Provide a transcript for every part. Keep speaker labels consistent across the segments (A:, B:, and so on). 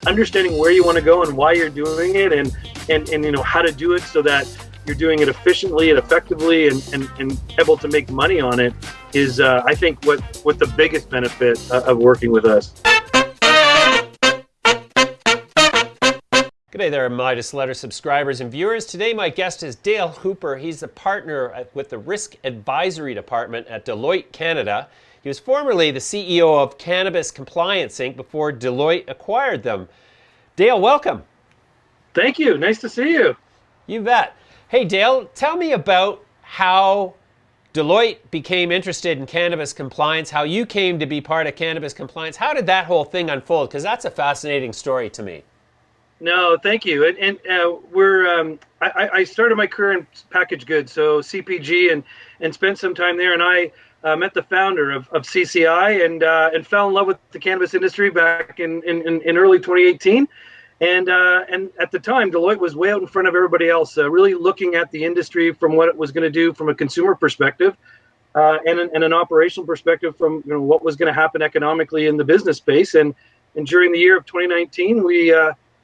A: understanding where you want to go and why you're doing it, and how to do it so that you're doing it efficiently and effectively and able to make money on it is, I think, what the biggest benefit of working with us.
B: G'day there, Midas Letter subscribers and viewers. Today my guest is Dale Hooper. He's a partner with the Risk Advisory Department at Deloitte Canada. He was formerly the CEO of Cannabis Compliance Inc. before Deloitte acquired them. Dale, welcome.
A: Thank you. Nice to see you.
B: You bet. Hey Dale, tell me about how Deloitte became interested in cannabis compliance, how you came to be part of cannabis compliance. How did that whole thing unfold? Because that's a fascinating story to me.
A: No, thank you. I started my career in packaged goods, so CPG, and spent some time there. And I met the founder of CCI and fell in love with the cannabis industry back in early 2018. And at the time, Deloitte was way out in front of everybody else, really looking at the industry from what it was going to do from a consumer perspective, and an operational perspective from what was going to happen economically in the business space. And during the year of 2019, we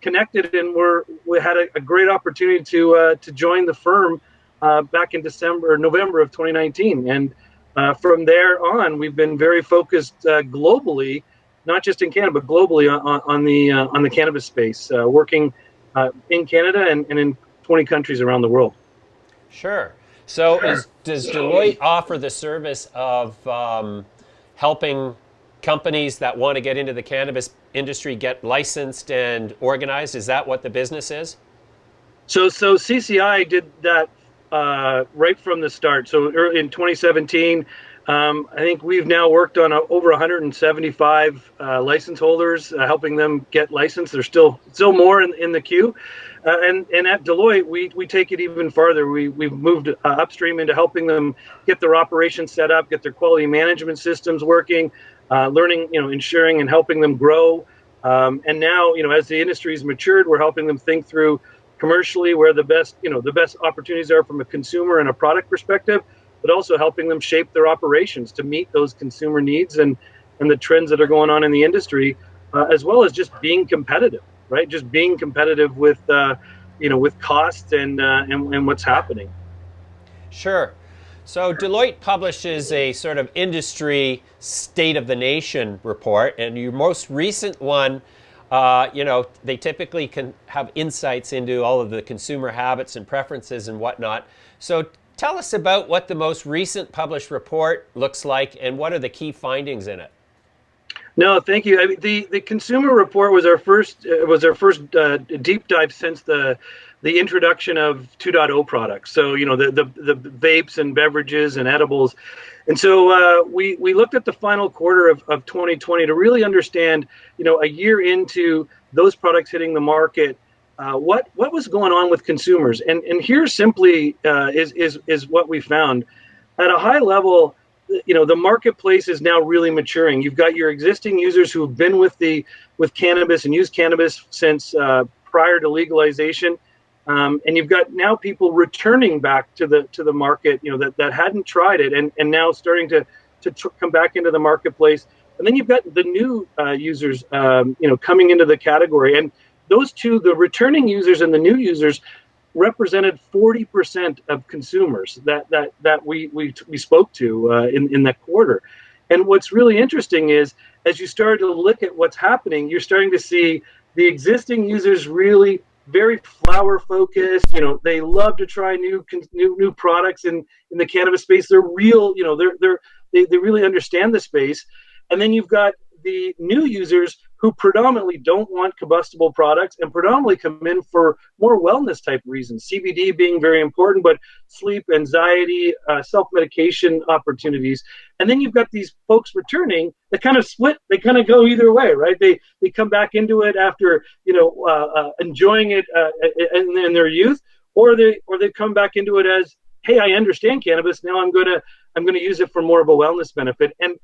A: connected, and we had a great opportunity to join the firm back in November of 2019. And from there on, we've been very focused globally, not just in Canada, but globally on the cannabis space, working in Canada and in 20 countries around the world.
B: Sure. So does Deloitte offer the service of helping companies that want to get into the cannabis industry get licensed and organized? Is that what the business is?
A: So CCI did that right from the start. So early in 2017, I think we've now worked on over 175 license holders, helping them get licensed. There's still more in the queue. And at Deloitte, we take it even farther. We've moved upstream into helping them get their operations set up, get their quality management systems working, learning, ensuring and helping them grow. And now, as the industry's matured, we're helping them think through commercially where the best opportunities are from a consumer and a product perspective, but also helping them shape their operations to meet those consumer needs and the trends that are going on in the industry, as well as just being competitive, right? Just being competitive with, with costs and what's happening.
B: Sure. So Deloitte publishes a sort of industry state of the nation report, and your most recent one, they typically can have insights into all of the consumer habits and preferences and whatnot. So tell us about what the most recent published report looks like and what are the key findings in it.
A: No, thank you. I mean, the consumer report was our first deep dive since the introduction of 2.0 products. So the vapes and beverages and edibles, and so we looked at the final quarter of 2020 to really understand, a year into those products hitting the market, what was going on with consumers. And here simply is what we found at a high level. The marketplace is now really maturing. You've got your existing users who have been with cannabis and used cannabis since prior to legalization, and you've got now people returning back to the market, that hadn't tried it and now starting to come back into the marketplace. And then you've got the new users, coming into the category, and those two, the returning users and the new users, represented 40% of consumers that we spoke to in that quarter. And what's really interesting is, as you start to look at what's happening, you're starting to see the existing users really very flower focused. They love to try new products in the cannabis space. They're real, they really understand the space. And then you've got the new users who predominantly don't want combustible products and predominantly come in for more wellness type reasons, CBD being very important, but sleep, anxiety, self-medication opportunities. And then you've got these folks returning that kind of split. They kind of go either way, right? They come back into it after, enjoying it in their youth, or they come back into it as, hey, I understand cannabis. Now I'm going to use it for more of a wellness benefit. And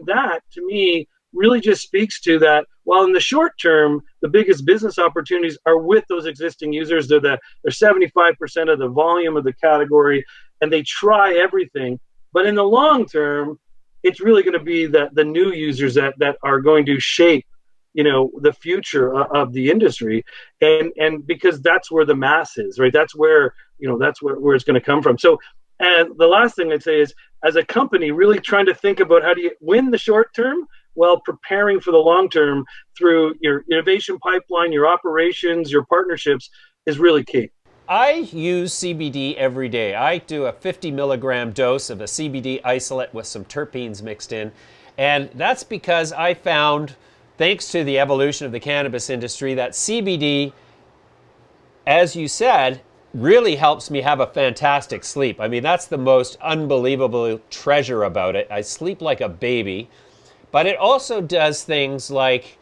A: that, to me, really just speaks to that. While in the short term, the biggest business opportunities are with those existing users. They're 75% of the volume of the category, and they try everything. But in the long term, it's really going to be the new users that are going to shape the future of the industry, and because that's where the mass is, right? That's where where it's going to come from. So, and the last thing I'd say is, as a company, really trying to think about how do you win the short term while preparing for the long term through your innovation pipeline, your operations, your partnerships is really key.
B: I use CBD every day. I do a 50 milligram dose of a CBD isolate with some terpenes mixed in. And that's because I found, thanks to the evolution of the cannabis industry, that CBD, as you said, really helps me have a fantastic sleep. I mean, that's the most unbelievable treasure about it. I sleep like a baby. But it also does things like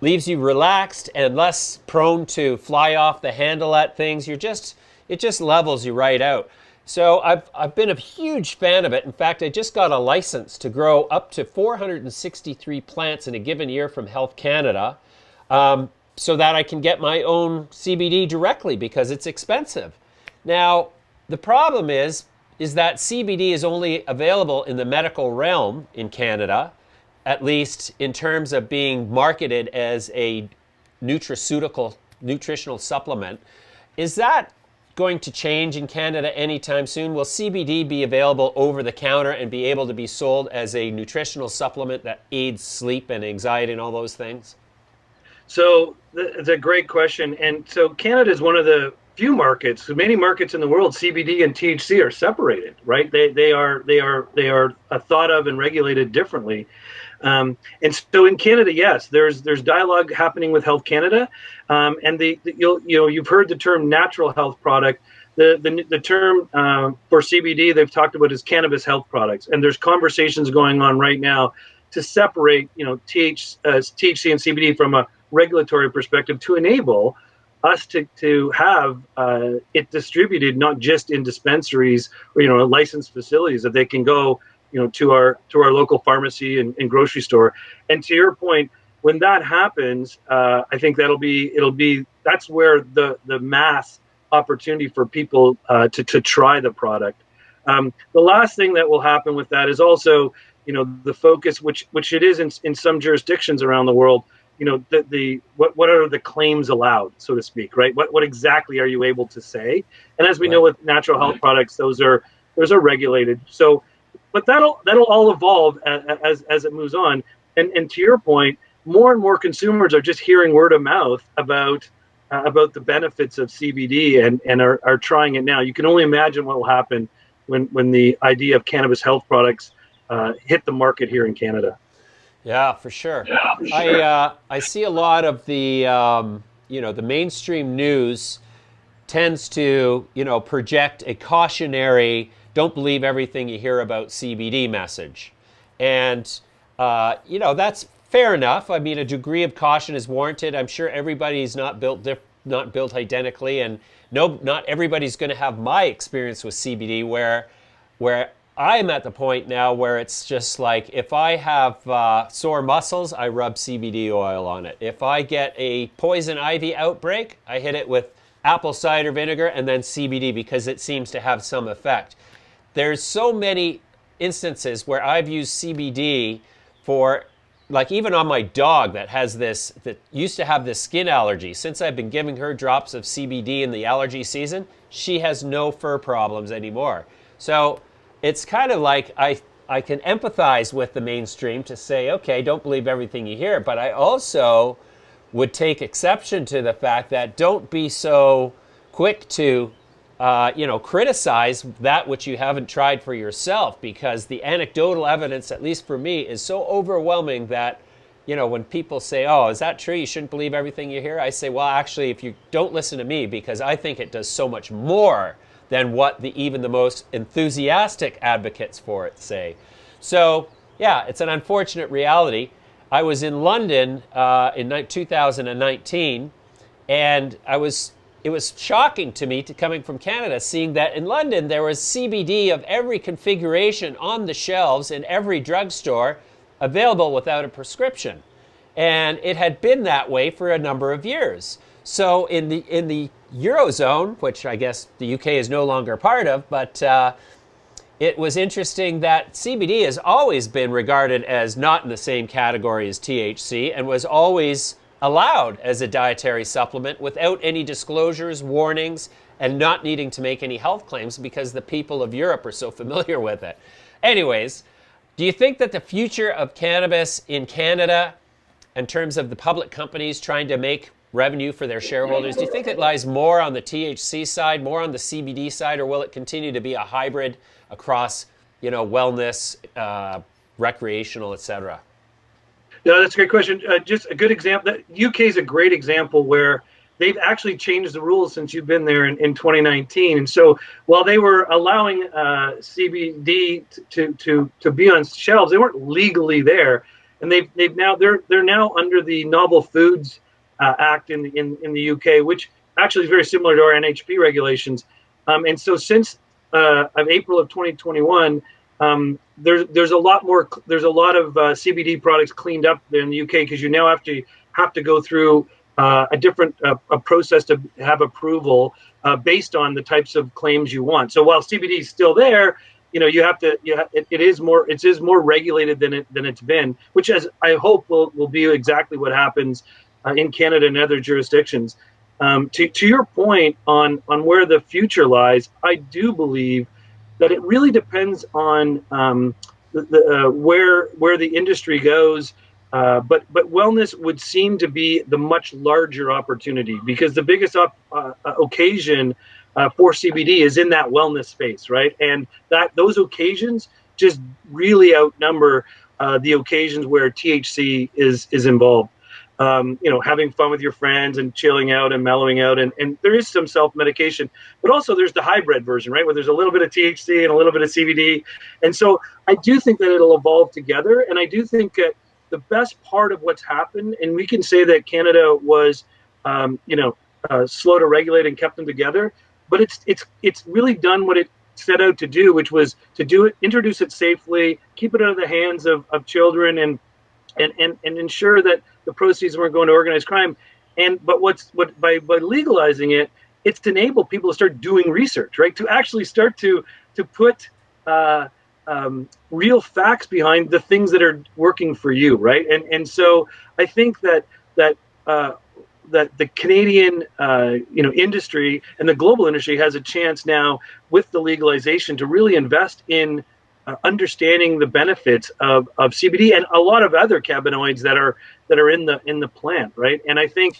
B: leaves you relaxed and less prone to fly off the handle at things. It just levels you right out. So I've been a huge fan of it. In fact, I just got a license to grow up to 463 plants in a given year from Health Canada, so that I can get my own CBD directly because it's expensive. Now, the problem is that CBD is only available in the medical realm in Canada, at least in terms of being marketed as a nutritional supplement. Is that going to change in Canada anytime soon? Will CBD be available over the counter and be able to be sold as a nutritional supplement that aids sleep and anxiety and all those things?
A: So it's a great question. And so Canada is one of the few markets, many markets in the world, CBD and THC are separated, right? They are thought of and regulated differently. And so in Canada, yes, there's dialogue happening with Health Canada, and you've heard the term natural health product. The term for CBD they've talked about is cannabis health products, and there's conversations going on right now to separate THC and CBD from a regulatory perspective to enable us to have it distributed not just in dispensaries or licensed facilities, that they can go to our local pharmacy and grocery store. And to your point, when that happens, I think that's where the mass opportunity for people to try the product. The last thing that will happen with that is also the focus, which it is in some jurisdictions around the world. What are the claims allowed, so to speak, right? What exactly are you able to say? And as we know with natural health products, those are regulated. So, but that'll all evolve as it moves on. And to your point, more and more consumers are just hearing word of mouth about the benefits of CBD and are trying it now. You can only imagine what will happen when the idea of cannabis health products hit the market here in Canada.
B: Yeah, for sure. I see a lot of the the mainstream news tends to project a cautionary, don't believe everything you hear about CBD message, and that's fair enough. I mean, a degree of caution is warranted. I'm sure everybody's not built identically, and not everybody's going to have my experience with CBD where I'm at the point now where it's just like, if I have sore muscles, I rub CBD oil on it. If I get a poison ivy outbreak, I hit it with apple cider vinegar and then CBD because it seems to have some effect. There's so many instances where I've used CBD for, like, even on my dog that used to have this skin allergy. Since I've been giving her drops of CBD in the allergy season, she has no fur problems anymore. So it's kind of like I can empathize with the mainstream to say, okay, don't believe everything you hear, but I also would take exception to the fact that don't be so quick to criticize that which you haven't tried for yourself, because the anecdotal evidence, at least for me, is so overwhelming that when people say, oh, is that true? You shouldn't believe everything you hear. I say, well, actually, if you don't listen to me, because I think it does so much more than what even the most enthusiastic advocates for it say. So, yeah, it's an unfortunate reality. I was in London in 2019, and it was shocking to me, coming from Canada, seeing that in London there was CBD of every configuration on the shelves in every drugstore available without a prescription. And it had been that way for a number of years. So in the Eurozone, which I guess the UK is no longer part of, but it was interesting that CBD has always been regarded as not in the same category as THC and was always allowed as a dietary supplement without any disclosures, warnings, and not needing to make any health claims because the people of Europe are so familiar with it. Anyways, do you think that the future of cannabis in Canada, in terms of the public companies trying to make revenue for their shareholders, do you think it lies more on the THC side, more on the CBD side, or will it continue to be a hybrid across, wellness, recreational, etc.?
A: No, that's a great question. Just a good example. The UK is a great example where they've actually changed the rules since you've been there in 2019. And so while they were allowing CBD to be on shelves, they weren't legally there. And they're now under the Novel Foods Act in the UK, which actually is very similar to our NHP regulations. And so since April of 2021. There's a lot of CBD products cleaned up there in the UK because you now have to go through a different process to have approval based on the types of claims you want. So while CBD is still there, it is more regulated than it's been, which I hope will be exactly what happens in Canada and other jurisdictions. To your point on where the future lies, I do believe that it really depends on where the industry goes, but wellness would seem to be the much larger opportunity because the biggest occasion for CBD is in that wellness space, right? And those occasions just really outnumber the occasions where THC is involved. Having fun with your friends and chilling out and mellowing out. And there is some self-medication, but also there's the hybrid version, right? Where there's a little bit of THC and a little bit of CBD. And so I do think that it'll evolve together. And I do think that the best part of what's happened, and we can say that Canada was, slow to regulate and kept them together, but it's really done what it set out to do, which was to introduce it safely, keep it out of the hands of children and ensure that the proceeds weren't going to organized crime. But by legalizing it, it's to enable people to start doing research, right? To actually start to put real facts behind the things that are working for you, right? And so I think that the Canadian industry and the global industry has a chance now with the legalization to really invest in understanding the benefits of CBD and a lot of other cannabinoids that are in the plant, right? And I think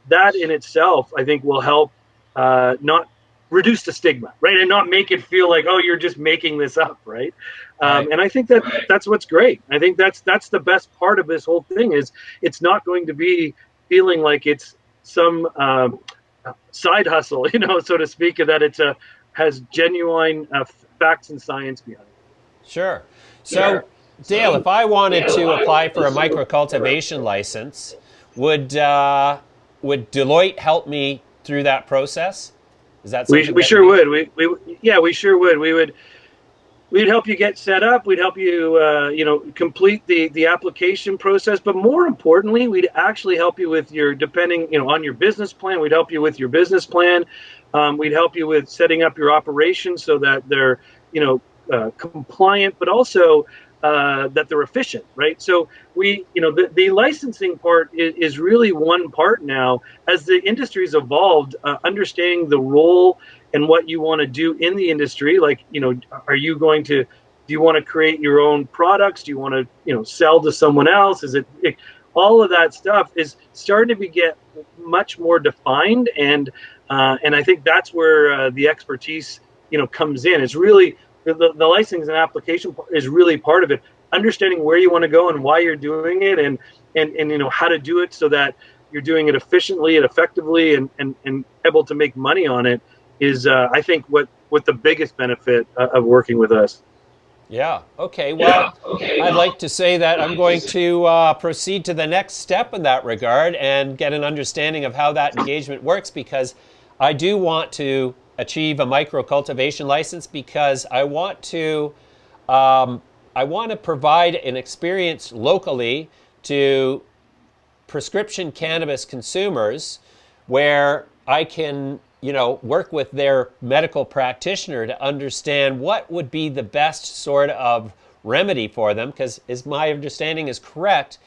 A: that in itself, will help not reduce the stigma, right, and not make it feel like, oh, you're just making this up, right? And I think that's what's great. I think that's the best part of this whole thing is it's not going to be feeling like it's some side hustle, so to speak, that has genuine facts and science behind it.
B: Sure. So, Dale, if I wanted to apply for a micro-cultivation license, would Deloitte help me through that process? Is that something
A: we sure would. We sure would. We'd help you get set up. We'd help you, complete the application process. But more importantly, we'd actually help you with depending on your business plan. We'd help you with your business plan. We'd help you with setting up your operations so that they're, compliant, but also that they're efficient, right? So the licensing part is really one part now. As the industry's evolved, understanding the role and what you want to do in the industry, like, are you going to, do you want to create your own products? Do you want to, sell to someone else? All of that stuff is starting to get much more defined, and I think that's where the expertise, comes in. It's really the licensing and application is really part of it. Understanding where you want to go and why you're doing it, and how to do it so that you're doing it efficiently and effectively and able to make money on it is, I think, what the biggest benefit of working with us.
B: Yeah. Okay. Well, I'd like to say that I'm going to proceed to the next step in that regard and get an understanding of how that engagement works, because I do want to achieve a micro-cultivation license because I want to provide an experience locally to prescription cannabis consumers where I can work with their medical practitioner to understand what would be the best sort of remedy for them. Because, as my understanding is correct,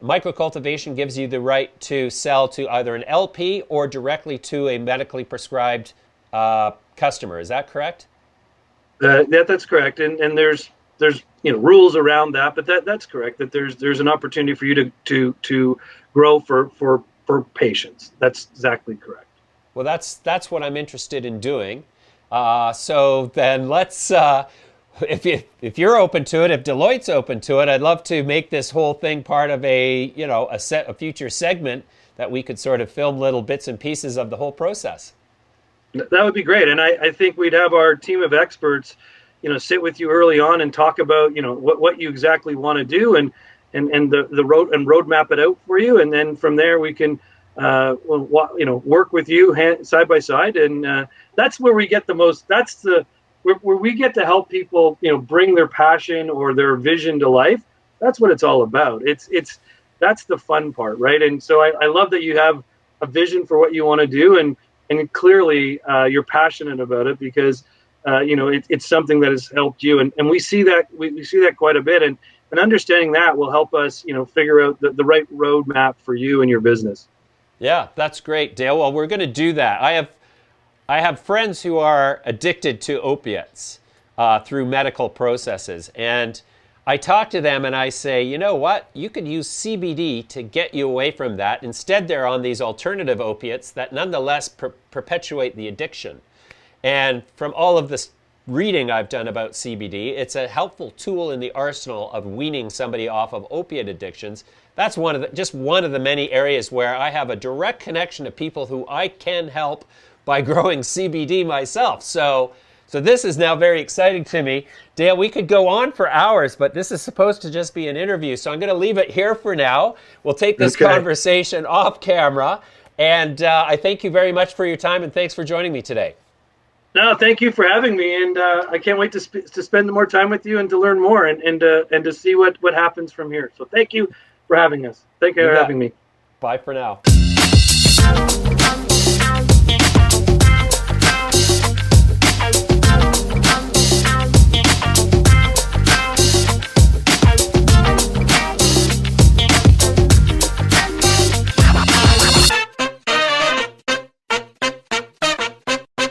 B: micro-cultivation gives you the right to sell to either an LP or directly to a medically prescribed customer. Is that correct?
A: That's correct, and there's rules around that, but that's correct. That there's an opportunity for you to grow for patients. That's exactly correct.
B: Well, that's what I'm interested in doing. So then let's, if you're open to it, if Deloitte's open to it, I'd love to make this whole thing part of a future segment that we could sort of film little bits and pieces of the whole process.
A: That would be great, and I think we'd have our team of experts, sit with you early on and talk about, what you exactly want to do, and the roadmap it out for you, and then from there we can, work with you side by side, and that's where we get the most. That's where we get to help people, bring their passion or their vision to life. That's what it's all about. That's the fun part, right? And so I love that you have a vision for what you want to do, and clearly you're passionate about it because it's something that has helped you, and we see that we see that quite a bit, and understanding that will help us figure out the right roadmap for you and your business.
B: Yeah, that's great, Dale. Well, we're going to do that. I have friends who are addicted to opiates through medical processes, and I talk to them and I say, you know what? You could use CBD to get you away from that. Instead, they're on these alternative opiates that nonetheless perpetuate the addiction. And from all of this reading I've done about CBD, it's a helpful tool in the arsenal of weaning somebody off of opiate addictions. That's just one of the many areas where I have a direct connection to people who I can help by growing CBD myself. So this is now very exciting to me. Dale, we could go on for hours, but this is supposed to just be an interview, so I'm going to leave it here for now. We'll take this conversation off camera, and I thank you very much for your time, and thanks for joining me today.
A: No, thank you for having me, and I can't wait to spend more time with you and to learn more and to see what happens from here. So thank you for having us. Thank you for having me.
B: Bye for now.